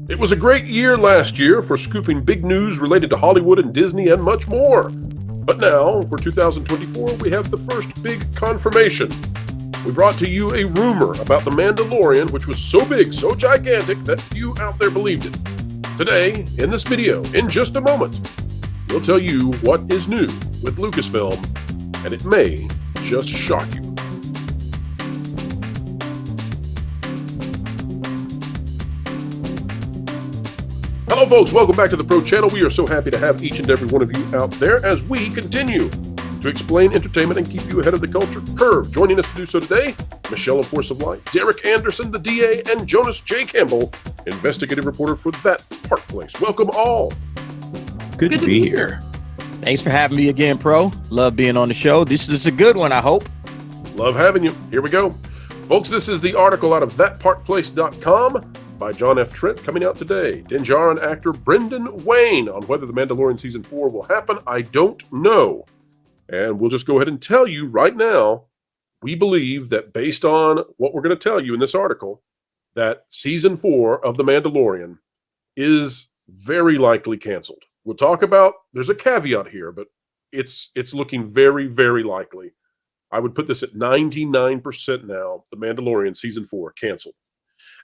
It was a great year last year for scooping big news related to Hollywood and Disney and much more. But now, for 2024, we have the first big confirmation. We brought to you a rumor about The Mandalorian, which was so big, so gigantic, that few out there believed it. Today, in this video, in just a moment, we'll tell you what is new with Lucasfilm, and it may just shock you. Hello folks, welcome back to the Pro Channel. We are so happy to have each and every one of you out there as we continue to explain entertainment and keep you ahead of the culture curve. Joining us to do so today, Michelle of Force of Light, Derek Anderson, the DA, and Jonas J. Campbell, investigative reporter for That Park Place. Welcome all. Good to be here. Thanks for having me again, Pro. Love being on the show. This is a good one, I hope. Love having you. Here we go. Folks, this is the article out of thatparkplace.com by John F. Trent coming out today. Din Djarin actor Brendan Wayne on whether The Mandalorian Season 4 will happen. I don't know. And we'll just go ahead and tell you right now, we believe that based on what we're going to tell you in this article, that Season 4 of The Mandalorian is very likely canceled. We'll talk about, there's a caveat here, but it's looking very, very likely. I would put this at 99% now, The Mandalorian Season 4 canceled.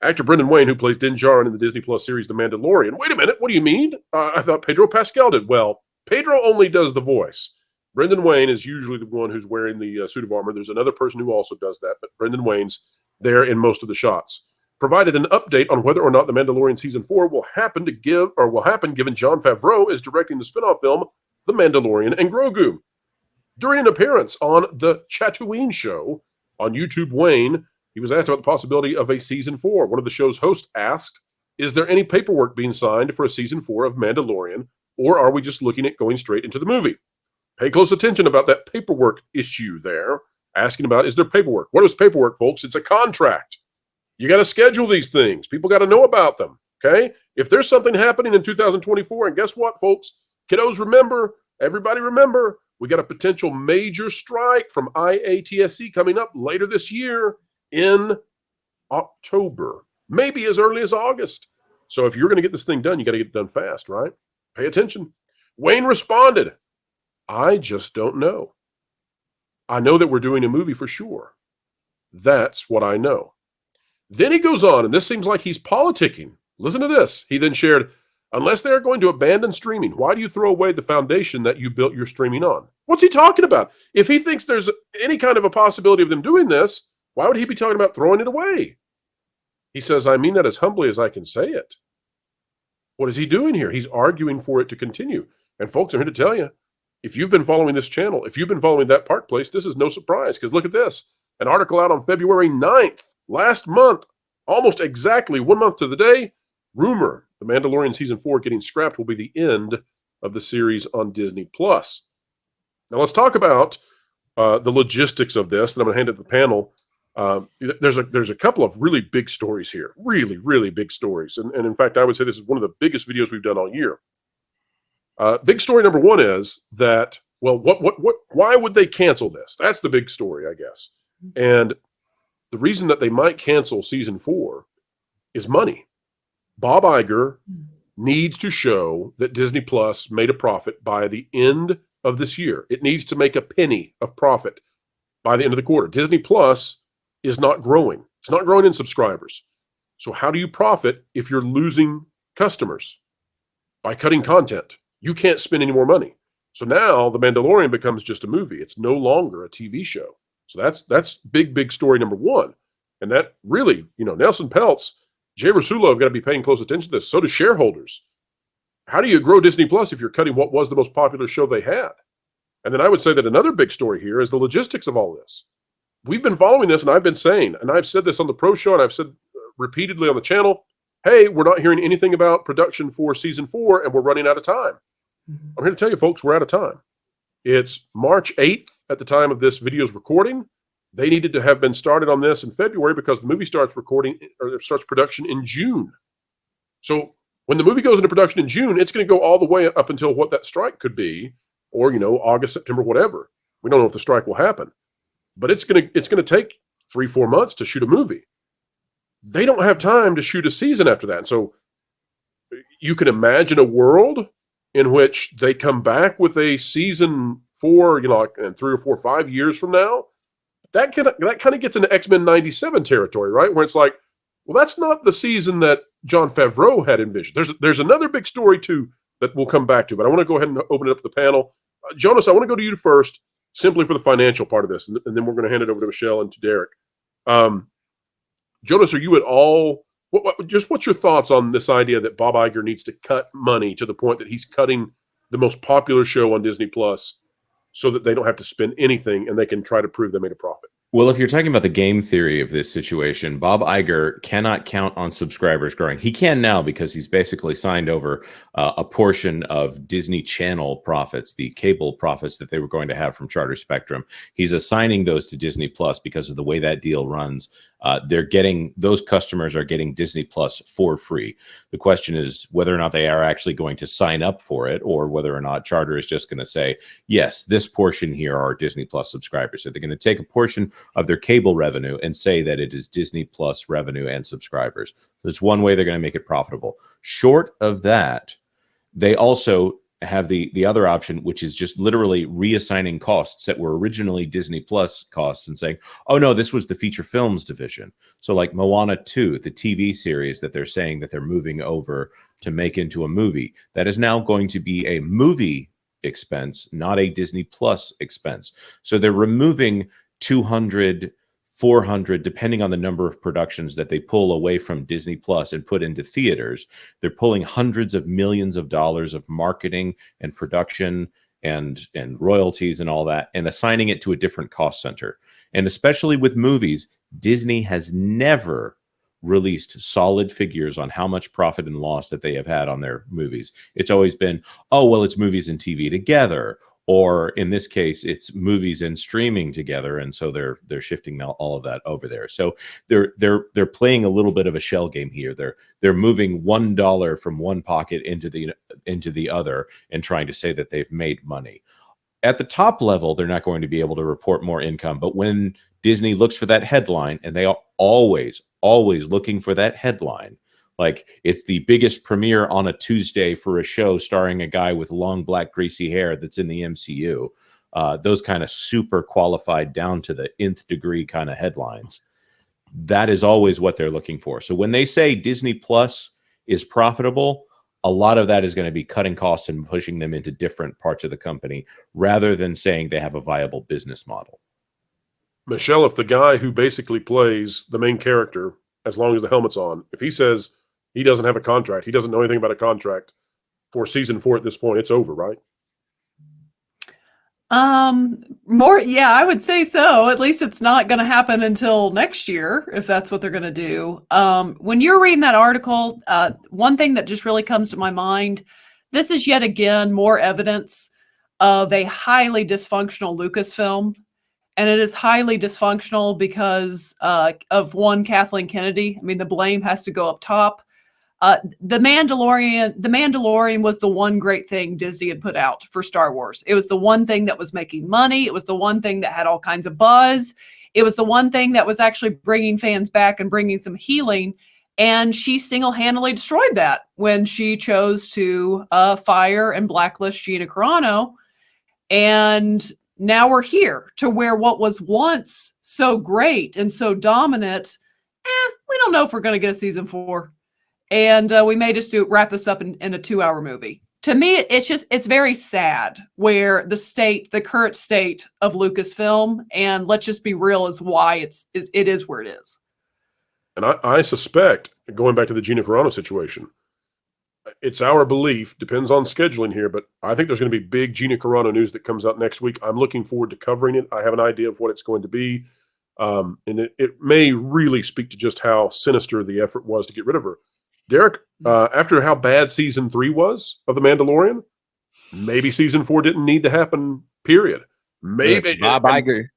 Actor Brendan Wayne, who plays Din Djarin in the Disney Plus series The Mandalorian. Wait a minute, what do you mean? I thought Pedro Pascal did. Well, Pedro only does the voice. Brendan Wayne is usually the one who's wearing the suit of armor. There's another person who also does that, but Brendan Wayne's there in most of the shots. Provided an update on whether or not The Mandalorian Season 4 will happen given Jon Favreau is directing the spin-off film The Mandalorian and Grogu. During an appearance on the Tatooine show on YouTube, Wayne, he was asked about the possibility of a Season 4. One of the show's hosts asked, is there any paperwork being signed for a Season 4 of Mandalorian, or are we just looking at going straight into the movie? Pay close attention about that paperwork issue there. Asking about, is there paperwork? What is paperwork, folks? It's a contract. You got to schedule these things. People got to know about them, okay? If there's something happening in 2024, and guess what, folks? Kiddos, remember, everybody remember, we got a potential major strike from IATSE coming up later this year in October, maybe as early as August. So if you're going to get this thing done, you got to get it done fast, right? Pay attention. Wayne responded, I just don't know. I know that we're doing a movie for sure. That's what I know. Then he goes on, and this seems like he's politicking. Listen to this. He then shared, unless they're going to abandon streaming, why do you throw away the foundation that you built your streaming on? What's he talking about? If he thinks there's any kind of a possibility of them doing this, why would he be talking about throwing it away? He says, I mean that as humbly as I can say it. What is he doing here? He's arguing for it to continue. And folks, I'm here to tell you, if you've been following this channel, if you've been following That Park Place, this is no surprise, because look at this. An article out on February 9th, last month, almost exactly 1 month to the day. Rumor, The Mandalorian Season 4 getting scrapped will be the end of the series on Disney+. Now let's talk about the logistics of this, and I'm going to hand it to the panel. There's a couple of really big stories here, really, really big stories. And in fact, I would say this is one of the biggest videos we've done all year. Big story number one is that, well, why would they cancel this? That's the big story, I guess. And the reason that they might cancel Season 4 is money. Bob Iger needs to show that Disney Plus made a profit by the end of this year. It needs to make a penny of profit by the end of the quarter. Disney Plus is not growing. It's not growing in subscribers. So how do you profit if you're losing customers? By cutting content. You can't spend any more money. So now The Mandalorian becomes just a movie. It's no longer a TV show. So that's big story number one. And that really, Nelson Peltz, Jay Rasulo have got to be paying close attention to this. So do shareholders. How do you grow Disney Plus if you're cutting what was the most popular show they had? And then I would say that another big story here is the logistics of all this. We've been following this, and I've been saying, and I've said this on the Pro Show, and I've said repeatedly on the channel, hey, we're not hearing anything about production for Season 4, and we're running out of time. I'm here to tell you, folks, we're out of time. It's March 8th at the time of this video's recording. They needed to have been started on this in February because the movie starts production in June. So when the movie goes into production in June, it's going to go all the way up until what that strike could be, or, August, September, whatever. We don't know if the strike will happen. But it's going to take 3-4 months to shoot a movie. They don't have time to shoot a season after that. And so you can imagine a world in which they come back with a season 4, like in 3 or 4 or 5 years from now. That kind of gets into X-Men 97 territory, right? Where it's like, well, that's not the season that Jon Favreau had envisioned. There's another big story too that we'll come back to, but I want to go ahead and open it up to the panel. Jonas, I want to go to you first, simply for the financial part of this, and then we're going to hand it over to Michelle and to Derek. Jonas, are you at all? What's your thoughts on this idea that Bob Iger needs to cut money to the point that he's cutting the most popular show on Disney Plus so that they don't have to spend anything and they can try to prove they made a profit? Well, if you're talking about the game theory of this situation, Bob Iger cannot count on subscribers growing. He can now because he's basically signed over a portion of Disney Channel profits, the cable profits that they were going to have from Charter Spectrum. He's assigning those to Disney Plus because of the way that deal runs. Those customers are getting Disney Plus for free. The question is whether or not they are actually going to sign up for it, or whether or not Charter is just going to say, yes, this portion here are Disney Plus subscribers. So they're going to take a portion of their cable revenue and say that it is Disney Plus revenue and subscribers. So that's one way they're going to make it profitable. Short of that, they also have the other option, which is just literally reassigning costs that were originally Disney Plus costs and saying, oh no, this was the feature films division. So like Moana 2, the TV series that they're saying that they're moving over to make into a movie, that is now going to be a movie expense, not a Disney Plus expense. So they're removing 200, 400, depending on the number of productions that they pull away from Disney Plus and put into theaters. They're pulling hundreds of millions of dollars of marketing and production and royalties and all that, and assigning it to a different cost center. And especially with movies, Disney has never released solid figures on how much profit and loss that they have had on their movies. It's always been, oh, well, it's movies and TV together. Or in this case, it's movies and streaming together, and so they're shifting now all of that over there. So they're playing a little bit of a shell game here. They're moving $1 from one pocket into the other and trying to say that they've made money. At the top level, they're not going to be able to report more income. But when Disney looks for that headline, and they are always looking for that headline. Like it's the biggest premiere on a Tuesday for a show starring a guy with long black greasy hair that's in the MCU. Those kind of super qualified down to the nth degree kind of headlines. That is always what they're looking for. So when they say Disney Plus is profitable, a lot of that is going to be cutting costs and pushing them into different parts of the company rather than saying they have a viable business model. Michelle, if the guy who basically plays the main character, as long as the helmet's on, if he says he doesn't have a contract, he doesn't know anything about a contract for season 4 at this point, it's over, right? I would say so. At least it's not going to happen until next year, if that's what they're going to do. When you're reading that article, one thing that just really comes to my mind, this is yet again more evidence of a highly dysfunctional Lucasfilm. And it is highly dysfunctional because of one, Kathleen Kennedy. I mean, the blame has to go up top. The Mandalorian was the one great thing Disney had put out for Star Wars. It was the one thing that was making money. It was the one thing that had all kinds of buzz. It was the one thing that was actually bringing fans back and bringing some healing. And she single-handedly destroyed that when she chose to fire and blacklist Gina Carano. And now we're here to where what was once so great and so dominant, we don't know if we're going to get a season 4. And we may just wrap this up in a 2-hour movie. To me, it's very sad where the current state of Lucasfilm, and let's just be real, is why it is where it is. And I suspect, going back to the Gina Carano situation, it's our belief, depends on scheduling here, but I think there's going to be big Gina Carano news that comes out next week. I'm looking forward to covering it. I have an idea of what it's going to be. And it may really speak to just how sinister the effort was to get rid of her. Derek, after how bad season 3 was of The Mandalorian, maybe season 4 didn't need to happen, period. Maybe. Bob Iger.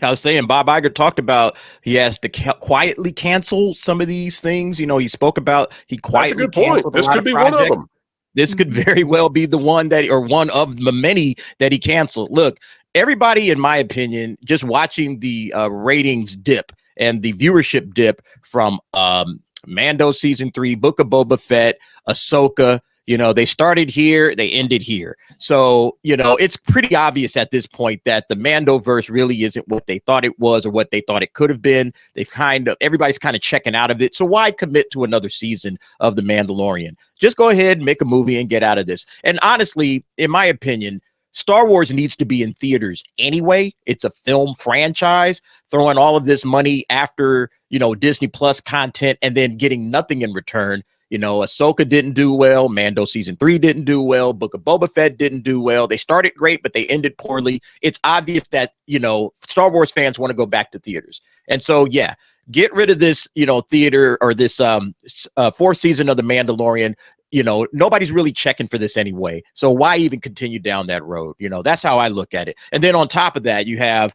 I was saying Bob Iger talked about he has to quietly cancel some of these things. You know, he spoke about he quietly canceled. This could be one of them. This could very well be the one one of the many that he canceled. Look, everybody, in my opinion, just watching the ratings dip and the viewership dip from Mando season 3, Book of Boba Fett, Ahsoka. You know, they started here, they ended here. So, you know, it's pretty obvious at this point that the Mandoverse really isn't what they thought it was or what they thought it could have been. Everybody's kind of checking out of it. So why commit to another season of The Mandalorian? Just go ahead and make a movie and get out of this. And honestly, in my opinion, Star Wars needs to be in theaters anyway. It's a film franchise. Throwing all of this money after, you know, Disney Plus content and then getting nothing in return. You know, Ahsoka didn't do well. Mando season 3 didn't do well. Book of Boba Fett didn't do well. They started great, but they ended poorly. It's obvious that, you know, Star Wars fans want to go back to theaters. And so, yeah, get rid of this, you know, theater or this fourth season of The Mandalorian. You know, nobody's really checking for this anyway. So why even continue down that road? You know, that's how I look at it. And then on top of that, you have,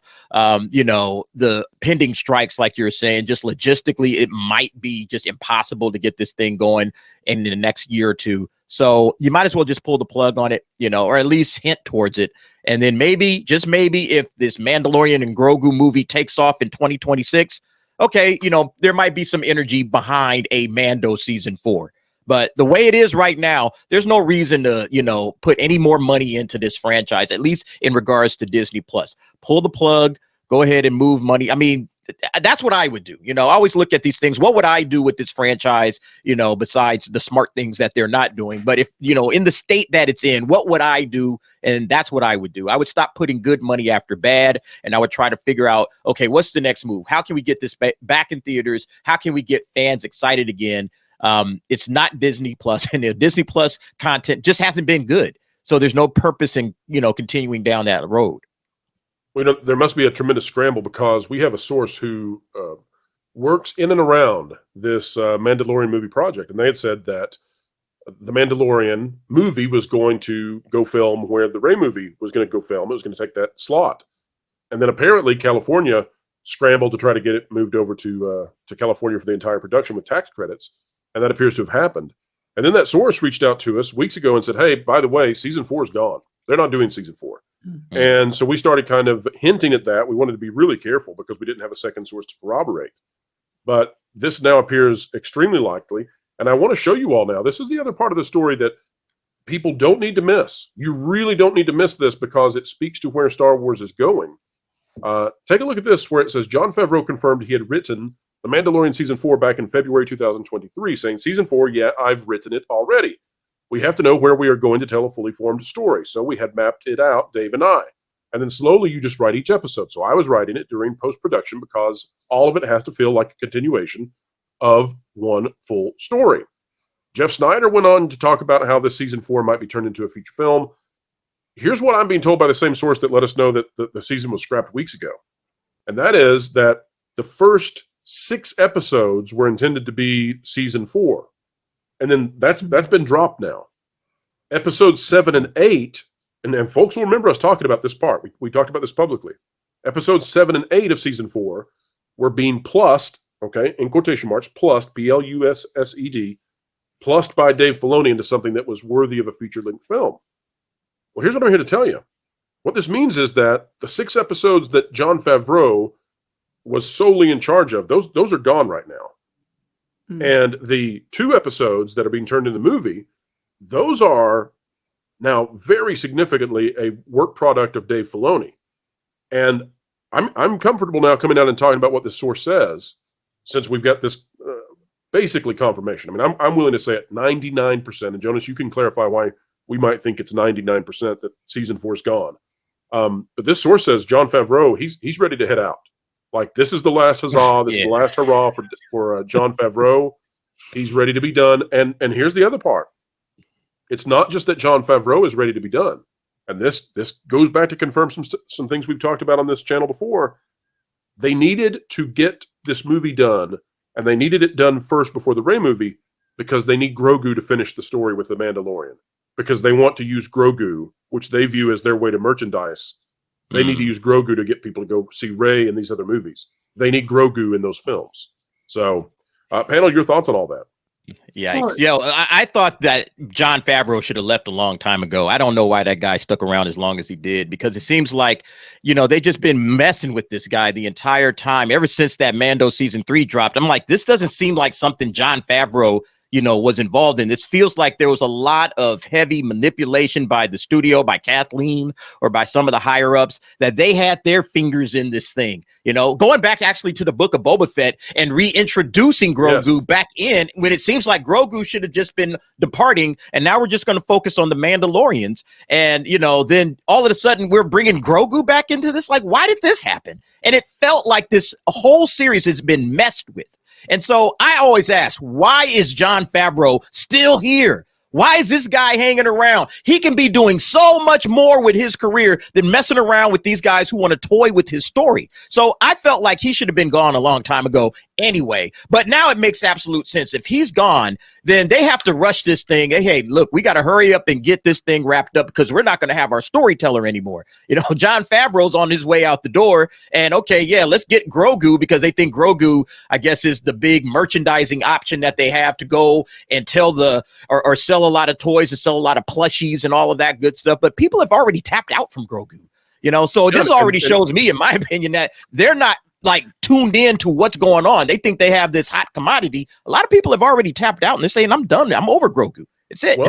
you know, the pending strikes, like you're saying, just logistically, it might be just impossible to get this thing going in the next year or two. So you might as well just pull the plug on it, you know, or at least hint towards it. And then maybe, just maybe, if this Mandalorian and Grogu movie takes off in 2026, okay, you know, there might be some energy behind a Mando season 4. But the way it is right now, there's no reason to, you know, put any more money into this franchise, at least in regards to Disney Plus. Pull the plug, go ahead and move money. I mean, that's what I would do. You know, I always look at these things. What would I do with this franchise, you know, besides the smart things that they're not doing? But if, you know, in the state that it's in, what would I do? And that's what I would do. I would stop putting good money after bad. And I would try to figure out, okay, what's the next move? How can we get this back in theaters? How can we get fans excited again? It's not Disney Plus, and the Disney Plus content just hasn't been good. So there's no purpose in, you know, continuing down that road. Well, you know, there must be a tremendous scramble because we have a source who works in and around this Mandalorian movie project. And they had said that the Mandalorian movie was going to go film where the Rey movie was going to go film. It was going to take that slot. And then apparently California scrambled to try to get it moved over to California for the entire production with tax credits. And that appears to have happened. And then that source reached out to us weeks ago and said, hey, by the way, season 4 is gone. They're not doing season 4. Mm-hmm. And so we started kind of hinting at that. We wanted to be really careful because we didn't have a second source to corroborate. But this now appears extremely likely. And I want to show you all now. This is the other part of the story that people don't need to miss. You really don't need to miss this because it speaks to where Star Wars is going. Take a look at this where it says Jon Favreau confirmed he had written The Mandalorian Season 4 back in February 2023, saying, Season 4, yeah, I've written it already. We have to know where we are going to tell a fully formed story. So we had mapped it out, Dave and I. And then slowly you just write each episode. So I was writing it during post-production because all of it has to feel like a continuation of one full story. Jeff Snyder went on to talk about how this Season 4 might be turned into a feature film. Here's what I'm being told by the same source that let us know that the season was scrapped weeks ago. And that is that the first 6 episodes were intended to be season 4. And then that's been dropped now. Episodes 7 and 8, and folks will remember us talking about this part. We talked about this publicly. Episodes 7 and 8 of season 4 were being plussed, okay, in quotation marks, plussed, P-L-U-S-S-E-D, plussed by Dave Filoni into something that was worthy of a feature-length film. Well, here's what I'm here to tell you. What this means is that the 6 episodes that Jon Favreau was solely in charge of, those are gone right now. And the 2 episodes that are being turned into the movie, those are now very significantly a work product of Dave Filoni. And I'm comfortable now coming out and talking about what this source says, since we've got this basically confirmation. I mean, I'm willing to say it 99%. And Jonas, you can clarify why we might think it's 99% that season 4 is gone. But this source says Jon Favreau, he's ready to head out. Like, this is the last huzzah. This is the last hurrah for Jon Favreau. He's ready to be done. And here's the other part. It's not just that Jon Favreau is ready to be done. And this goes back to confirm some things we've talked about on this channel before. They needed to get this movie done, and they needed it done first before the Rey movie because they need Grogu to finish the story with The Mandalorian. Because they want to use Grogu, which they view as their way to merchandise. They need to use Grogu to get people to go see Rey and these other movies. They need Grogu in those films. So, panel, your thoughts on all that? Yikes. Yo, I thought that Jon Favreau should have left a long time ago. I don't know why that guy stuck around as long as he did, because it seems like, they just been messing with this guy the entire time, ever since that Mando season 3 dropped. I'm like, this doesn't seem like something Jon Favreau was involved in. This feels like there was a lot of heavy manipulation by the studio, by Kathleen, or by some of the higher ups, that they had their fingers in this thing. Going back actually to the Book of Boba Fett and reintroducing Grogu back in, when it seems like Grogu should have just been departing, and now we're just going to focus on the Mandalorians. And, then all of a sudden we're bringing Grogu back into this. Like, why did this happen? And it felt like this whole series has been messed with. And so I always ask, why is Jon Favreau still here? Why is this guy hanging around? He can be doing so much more with his career than messing around with these guys who want to toy with his story. So I felt like he should have been gone a long time ago anyway. But now it makes absolute sense. If he's gone, then they have to rush this thing. Hey, look, we got to hurry up and get this thing wrapped up, because we're not going to have our storyteller anymore. Jon Favreau's on his way out the door. And okay, yeah, let's get Grogu, because they think Grogu, I guess, is the big merchandising option that they have to go and tell or sell a lot of toys and sell a lot of plushies and all of that good stuff. But people have already tapped out from Grogu, so this already shows me, in my opinion, that they're not like tuned in to what's going on. They think they have this hot commodity. A lot of people have already tapped out and they're saying, I'm done. I'm over Grogu. It's it. Well,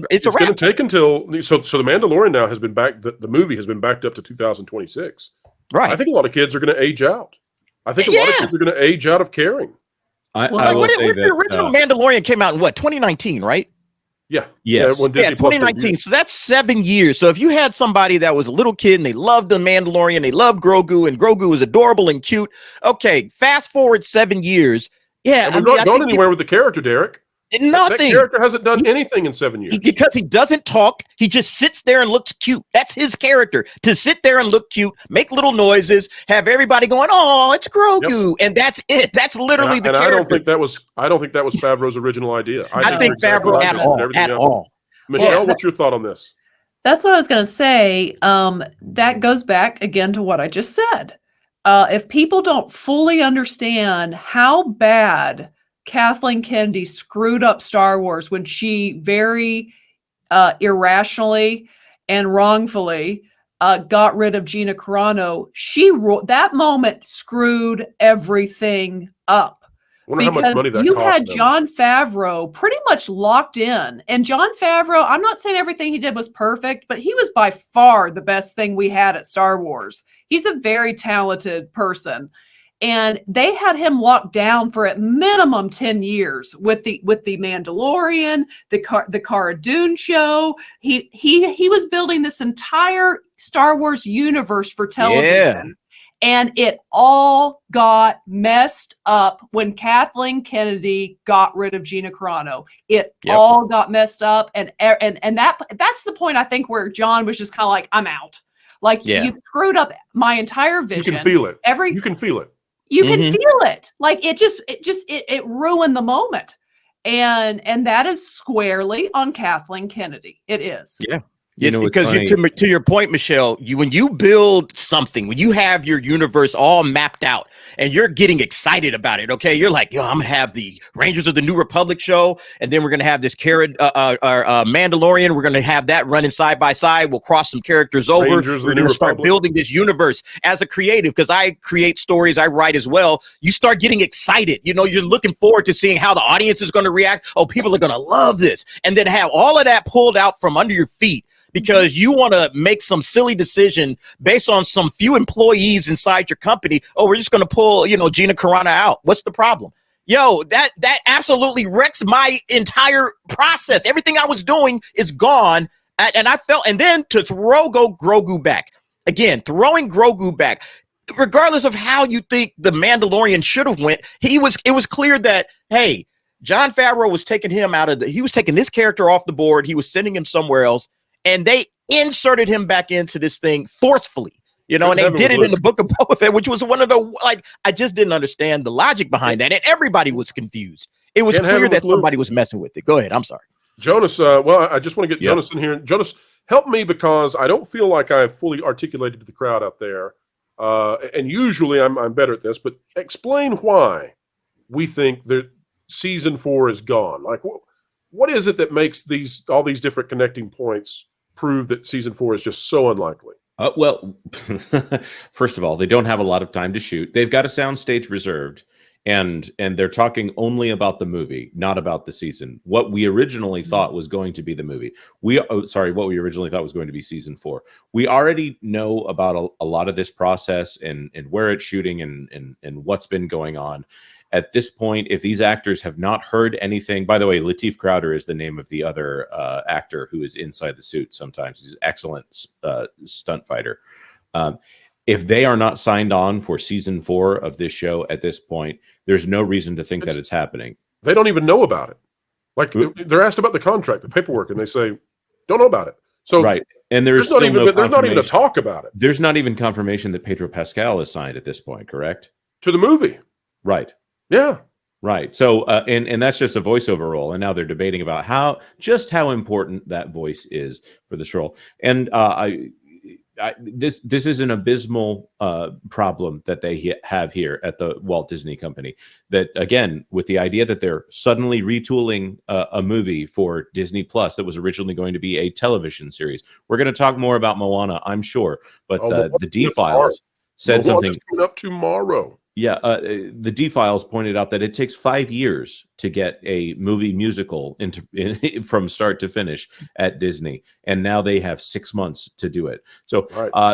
it's a wrap. going to take until so the Mandalorian now has been back. The movie has been backed up to 2026. Right. I think a lot of kids are going to age out. I think a lot of kids are going to age out of caring. I will say that the original Mandalorian came out in 2019, right? Yeah. Yes. Yeah, 2019. So that's 7 years. So if you had somebody that was a little kid and they loved the Mandalorian, they loved Grogu, and Grogu was adorable and cute. Okay, fast forward 7 years. Yeah. And we're not going anywhere with the character, Derek. Nothing. That character hasn't done anything in 7 years. Because he doesn't talk. He just sits there and looks cute. That's his character. To sit there and look cute, make little noises, have everybody going, "Oh, it's Grogu," and that's it. That's literally the character. I don't think that was Favreau's original idea. I think Favreau at all. Michelle, what's your thought on this? That's what I was going to say. That goes back again to what I just said. If people don't fully understand how bad Kathleen Kennedy screwed up Star Wars when she very irrationally and wrongfully got rid of Gina Carano, that moment screwed everything up. I wonder how much money that you cost had them. Jon Favreau pretty much locked in. And Jon Favreau, I'm not saying everything he did was perfect, but he was by far the best thing we had at Star Wars. He's a very talented person. And they had him locked down for at minimum 10 years with the Mandalorian, the Cara Dune show. He was building this entire Star Wars universe for television. Yeah. And it all got messed up when Kathleen Kennedy got rid of Gina Carano. It all got messed up, and that's the point I think where John was just kind of like, I'm out. Like you screwed up my entire vision. You can feel it. You can feel it. You can feel it. Like it ruined the moment. And that is squarely on Kathleen Kennedy. It is. Yeah. Because to your point, Michelle, when you build something, when you have your universe all mapped out and you're getting excited about it, okay, you're like, yo, I'm gonna have the Rangers of the New Republic show, and then we're gonna have this Mandalorian. We're gonna have that running side by side. We'll cross some characters over. We're gonna start building this universe as a creative, because I create stories, I write as well. You start getting excited. You're looking forward to seeing how the audience is gonna react. Oh, people are gonna love this, and then have all of that pulled out from under your feet, because you want to make some silly decision based on some few employees inside your company. Oh, we're just going to pull, Gina Carano out. What's the problem? Yo, that absolutely wrecks my entire process. Everything I was doing is gone. And I felt, and then to throw Grogu back again, throwing Grogu back, regardless of how you think the Mandalorian should have went, it was clear that, hey, Jon Favreau was taking him he was taking this character off the board. He was sending him somewhere else. And they inserted him back into this thing forcefully, and they did it in the Book of Boba Fett, which was one of the, I just didn't understand the logic behind that. And everybody was confused. It was clear that somebody was messing with it. Go ahead. I'm sorry. Jonas, I just want to get Jonas in here. Jonas, help me, because I don't feel like I've fully articulated to the crowd out there. And usually I'm better at this, but explain why we think that season 4 is gone? Like, what is it that makes all these different connecting points prove that season 4 is just so unlikely? Well, first of all, they don't have a lot of time to shoot. They've got a soundstage reserved, and they're talking only about the movie, not about the season. What we originally thought was going to be the movie. What we originally thought was going to be season 4. We already know about a lot of this process and where it's shooting and what's been going on. At this point, if these actors have not heard anything, by the way, Lateef Crowder is the name of the other actor who is inside the suit sometimes. He's an excellent stunt fighter. If they are not signed on for season 4 of this show at this point, there's no reason to think that it's happening. They don't even know about it. Like, they're asked about the contract, the paperwork, and they say, don't know about it. So right. And there's not even a talk about it. There's not even confirmation that Pedro Pascal is signed at this point, correct? To the movie. Right. Yeah. Right. So, and that's just a voiceover role. And now they're debating about how important that voice is for this role. And this is an abysmal problem that they have here at the Walt Disney Company. That, again, with the idea that they're suddenly retooling a movie for Disney Plus that was originally going to be a television series. We're going to talk more about Moana, I'm sure. But the D-Files said something coming up tomorrow. Yeah, the D-Files pointed out that it takes 5 years to get a movie musical from start to finish at Disney, and now they have 6 months to do it. So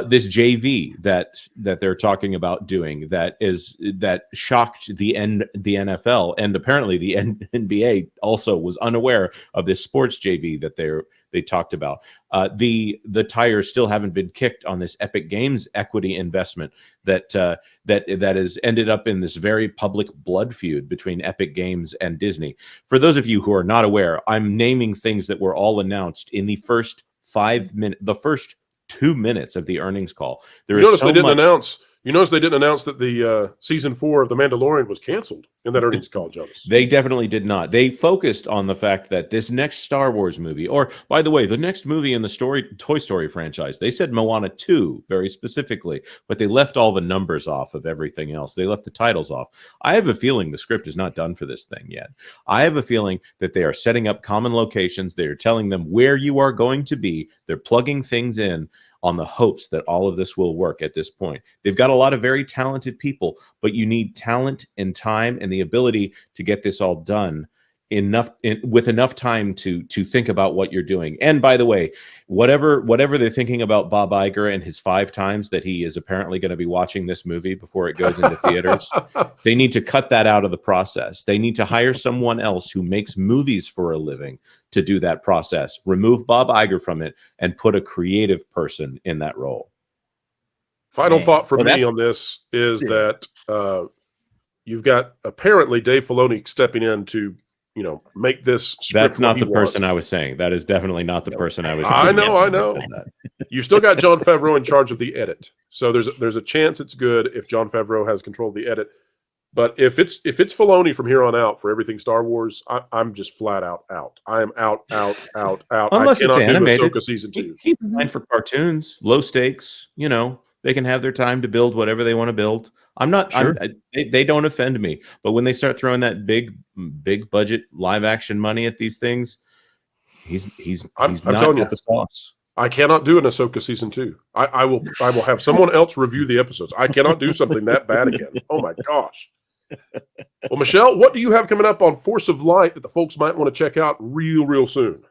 this JV that they're talking about doing that shocked the NFL, and apparently the NBA also was unaware of this sports JV that they talked about. The tires still haven't been kicked on this Epic Games equity investment that has ended up in this very public blood feud between Epic Games and Disney. For those of you who are not aware, I'm naming things that were all announced in the first 5 minutes, the first 2 minutes of the earnings call. You notice they didn't announce that the season 4 of The Mandalorian was canceled in that earnings call, Jonas. They definitely did not. They focused on the fact that this next Star Wars movie, or by the way, the next movie in the Toy Story franchise, they said Moana 2 very specifically, but they left all the numbers off of everything else. They left the titles off. I have a feeling the script is not done for this thing yet. I have a feeling that they are setting up common locations. They are telling them where you are going to be. They're plugging things in on the hopes that all of this will work at this point. They've got a lot of very talented people, but you need talent and time and the ability to get this all done with enough time to think about what you're doing. And by the way, whatever they're thinking about Bob Iger and his 5 times that he is apparently going to be watching this movie before it goes into theaters, they need to cut that out of the process. They need to hire someone else who makes movies for a living to do that process. Remove Bob Iger from it and put a creative person in that role. Final thought from me on this is that you've got apparently Dave Filoni stepping in to make this script. That's not the person I was saying. That is definitely not the person I was saying. I know. You've still got Jon Favreau in charge of the edit. So there's a chance it's good if Jon Favreau has control of the edit. But if it's Filoni from here on out for everything Star Wars, I'm just flat out. I am out. Unless I cannot it's animated. do Ahsoka season 2. Keep in mind for cartoons, low stakes. They can have their time to build whatever they want to build. I'm not sure. They don't offend me, but when they start throwing that big budget live action money at these things, he's not telling you, the sauce. I cannot do an Ahsoka season 2. I will have someone else review the episodes. I cannot do something that bad again. Oh my gosh. Well, Michelle, what do you have coming up on Force of Light that the folks might want to check out real soon?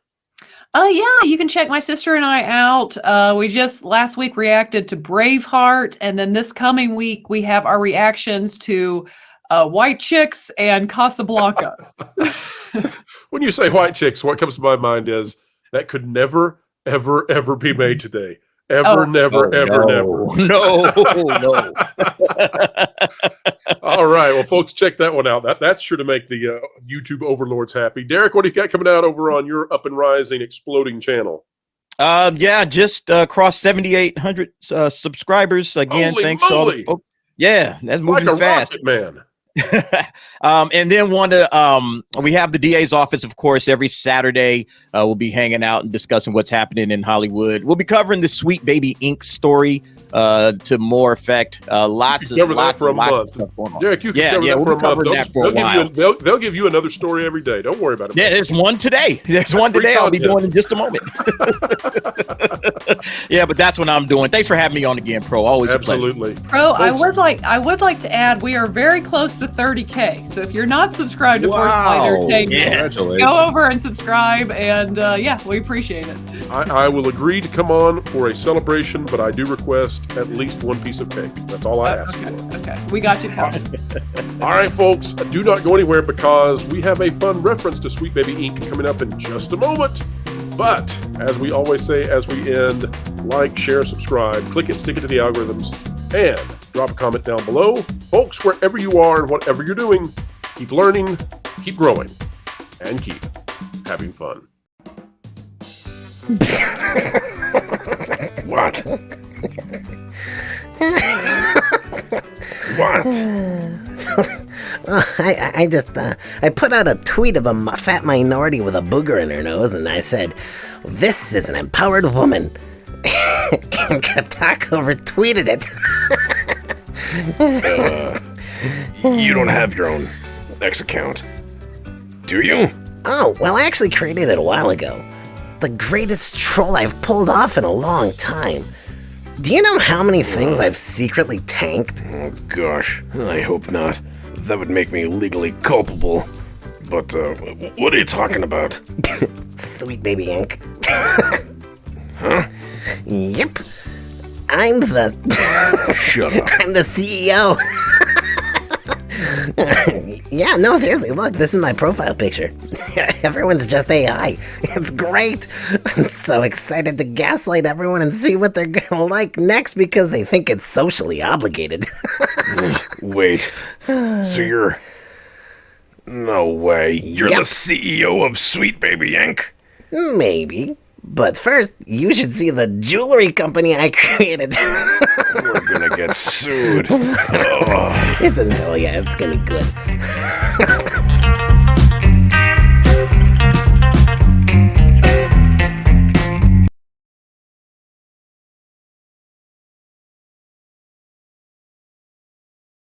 Yeah, you can check my sister and I out. We just last week reacted to Braveheart, and then this coming week we have our reactions to White Chicks and Casablanca. When you say White Chicks, what comes to my mind is that could never, ever be made today. Never. No. All right. Well, folks, check that one out. That's sure to make the YouTube overlords happy. Derek, what do you got coming out over on your up and rising, exploding channel? Just crossed 7,800 subscribers again. Holy thanks moly. to all the folks. Yeah, that's moving like a fast. rocket, man. And then we have the DA's office, of course, every Saturday. We'll be hanging out and discussing what's happening in Hollywood. We'll be covering the Sweet Baby Inc. story to more effect. Lots of stuff going on. Derek, you can cover that for a month. They'll give you another story every day. Don't worry about it. Yeah, there's one today. I'll be doing in just a moment. Yeah, but that's what I'm doing. Thanks for having me on again, Pro. Always absolutely. A pleasure. Pro, I would like to add we are very close to 30K. So if you're not subscribed to Force Light Entertainment, go over and subscribe. And we appreciate it. I will agree to come on for a celebration, but I do request at least one piece of cake. That's all I ask for. Okay, we got you covered. All right, folks, do not go anywhere because we have a fun reference to Sweet Baby Inc. coming up in just a moment. But as we always say as we end, like, share, subscribe, click it, stick it to the algorithms, and drop a comment down below. Folks, wherever you are and whatever you're doing, keep learning, keep growing, and keep having fun. What? What? I put out a tweet of a fat minority with a booger in her nose, and I said, "This is an empowered woman." And Katako retweeted it. You don't have your own X account, do you? Oh, well, I actually created it a while ago. The greatest troll I've pulled off in a long time. Do you know how many things I've secretly tanked? Oh, gosh, I hope not. That would make me legally culpable. But, what are you talking about? Sweet Baby Inc. Huh? Yep. I'm the... Shut up. I'm the CEO. Yeah, no, seriously, look, this is my profile picture. Everyone's just AI. It's great. I'm so excited to gaslight everyone and see what they're gonna like next because they think it's socially obligated. Wait, so you're... No way, you're the CEO of Sweet Baby Inc.? Maybe. But first, you should see the jewelry company I created. We're gonna get sued. It's gonna be good.